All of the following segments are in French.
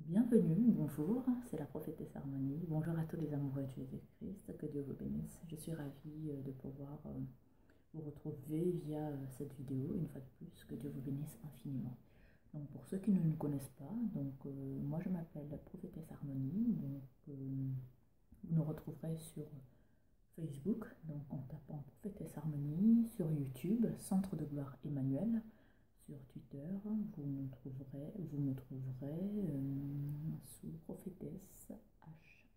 Bienvenue, bonjour, c'est la prophétesse Harmonie. Bonjour à tous les amoureux de Jésus-Christ, que Dieu vous bénisse. Je suis ravie de pouvoir vous retrouver via cette vidéo, une fois de plus, que Dieu vous bénisse infiniment. Donc pour ceux qui ne nous connaissent pas, moi je m'appelle la prophétesse Harmonie, vous nous retrouverez sur Facebook, donc en tapant prophétesse Harmonie, sur YouTube, Centre de gloire Emmanuel. Sur Twitter, vous me trouverez sous prophétesse H.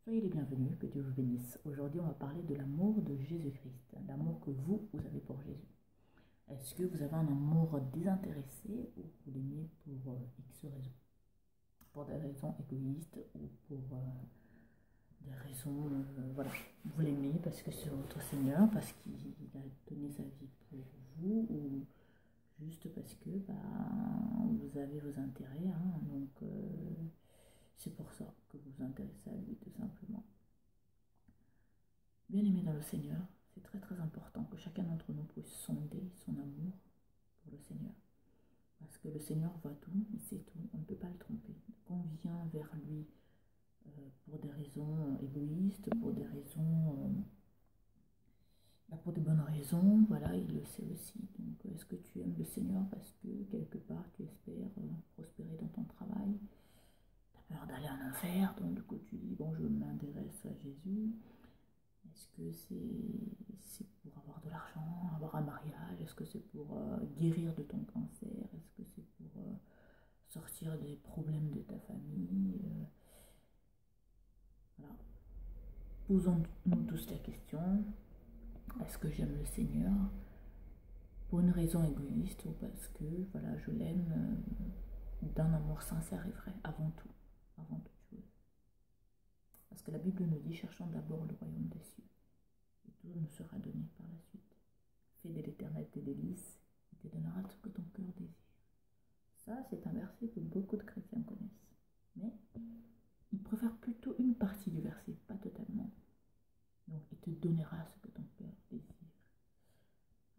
Soyez les bienvenus, que Dieu vous bénisse. Aujourd'hui, on va parler de l'amour de Jésus-Christ, l'amour que vous avez pour Jésus. Est-ce que vous avez un amour désintéressé ou vous l'aimez pour X raisons? Pour des raisons égoïstes ou pour des raisons, voilà, vous l'aimez parce que c'est votre Seigneur, parce qu'il a donné sa vie pour vous, ou juste parce que vous avez vos intérêts, hein, c'est pour ça que vous vous intéressez à lui tout simplement. Bien aimé dans le Seigneur, c'est très très important que chacun d'entre nous puisse sonder son amour pour le Seigneur. Parce que le Seigneur voit tout, il sait tout, on ne peut pas le tromper. Quand on vient vers lui pour des raisons égoïstes, pour de bonnes raisons, voilà, il le sait aussi. Donc, est-ce que tu aimes le Seigneur parce que quelque part tu espères prospérer dans ton travail? Tu as peur d'aller en enfer, donc du coup tu dis, bon, je m'intéresse à Jésus. Est-ce que c'est pour avoir de l'argent, avoir un mariage? Est-ce que c'est pour guérir de ton cancer? Est-ce que c'est pour sortir des problèmes de ta famille? Voilà. Posons-nous tous la question, est-ce que j'aime le Seigneur pour une raison égoïste ou parce que voilà, je l'aime d'un amour sincère et vrai, avant toute chose. Parce que la Bible nous dit, cherchons d'abord le royaume des cieux, et tout nous sera donné par la suite. Fais de l'éternel tes délices, il te donnera ce que ton cœur désire. Ça, c'est un verset que beaucoup de chrétiens connaissent. Mais ils préfèrent plutôt une partie du verset, pas totalement. Donc, il te donnera ce que ton cœur désire.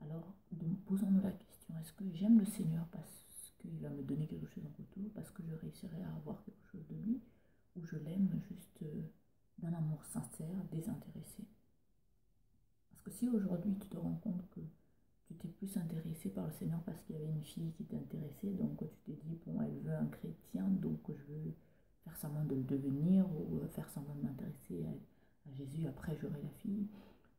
Alors, posons-nous la question, est-ce que j'aime le Seigneur parce qu'il va me donner quelque chose en retour, parce que je réussirai à avoir quelque chose de lui, ou je l'aime juste d'un amour sincère, désintéressé? Parce que si aujourd'hui tu te rends compte que tu t'es plus intéressé par le Seigneur parce qu'il y avait une fille qui t'intéressait, donc tu t'es dit, bon, elle veut un chrétien, donc je veux faire semblant de le devenir, ou faire semblant de m'intéresser à Jésus, après j'aurai la fille.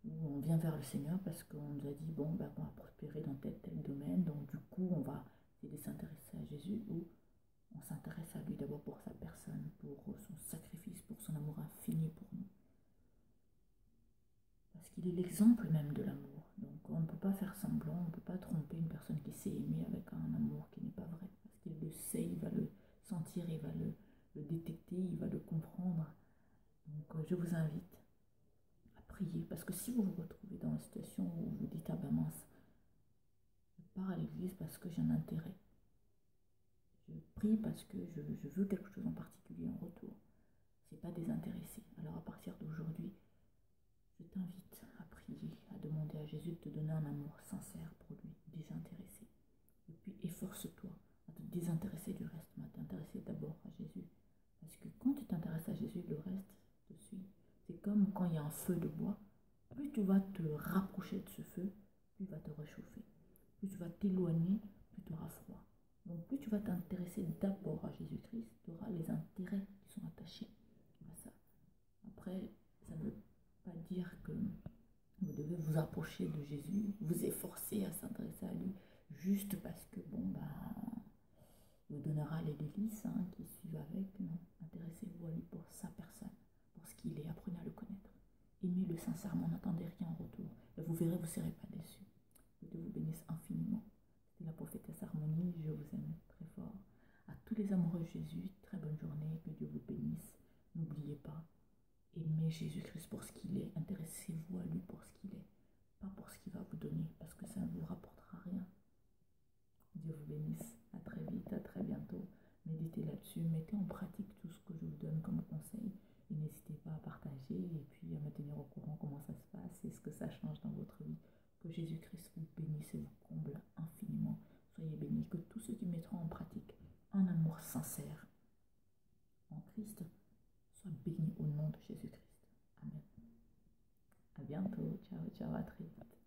Ou on vient vers le Seigneur parce qu'on nous a dit, bon, on va prospérer dans tel domaine, donc du coup on va essayer de s'intéresser à Jésus, ou on s'intéresse à lui d'abord pour sa personne, pour son sacrifice, pour son amour infini pour nous. Parce qu'il est l'exemple même de l'amour. Donc on ne peut pas faire semblant, on ne peut pas tromper une personne qui sait aimer avec un amour qui n'est pas vrai. Parce qu'il le sait, il va le sentir, il va le détecter, il va le comprendre. Donc je vous invite à prier. Parce que si vous vous retrouvez dans une situation où vous dites, ah ben mince, je pars à l'église parce que j'ai un intérêt. Je prie parce que je veux quelque chose en particulier en retour. C'est pas désintéressé. Alors à partir d'aujourd'hui, je t'invite à prier, à demander à Jésus de te donner un amour sincère pour lui, désintéressé. Et puis efforce-toi à te désintéresser du reste, mais à t'intéresser d'abord à Jésus. Parce que quand tu t'intéresses à Jésus, le reste te suit. C'est comme quand il y a un feu de bois, plus tu vas te rapprocher de ce feu, plus il va te réchauffer. Plus tu vas t'éloigner, plus tu auras froid. Donc plus tu vas t'intéresser d'abord à Jésus-Christ, tu auras les intérêts qui sont attachés à ça. Après, ça ne veut pas dire que vous devez vous approcher de Jésus, vous efforcer à s'intéresser à lui, juste parce que, il vous donnera les délices qui suivent avec. Non, intéressez-vous à lui pour sa personne, pour ce qu'il est, apprenez à le connaître. Aimez-le sincèrement, n'attendez rien en retour. Et vous verrez, vous ne serez pas déçus. Que Dieu vous bénisse infiniment. C'était la prophétesse Harmonie, je vous aime très fort. À tous les amoureux de Jésus, très bonne journée, que Dieu vous bénisse. N'oubliez pas, aimez Jésus-Christ pour ce qu'il est, intéressez-vous à lui pour ce qu'il est, pas pour ce qu'il va vous donner, parce que ça ne vous rapportera rien. Dieu vous bénisse, à très vite, à très bientôt. Méditez là-dessus, mettez en pratique tout ce que je vous donne comme conseil, et n'hésitez pas à partager, et puis à me tenir au courant comment ça se passe, et ce que ça change dans votre vie. Que Jésus-Christ vous bénisse et vous comble infiniment. Soyez bénis, que tous ceux qui mettront en pratique un amour sincère au nom de Jésus-Christ. Amen. À bientôt. Ciao, ciao, à très vite.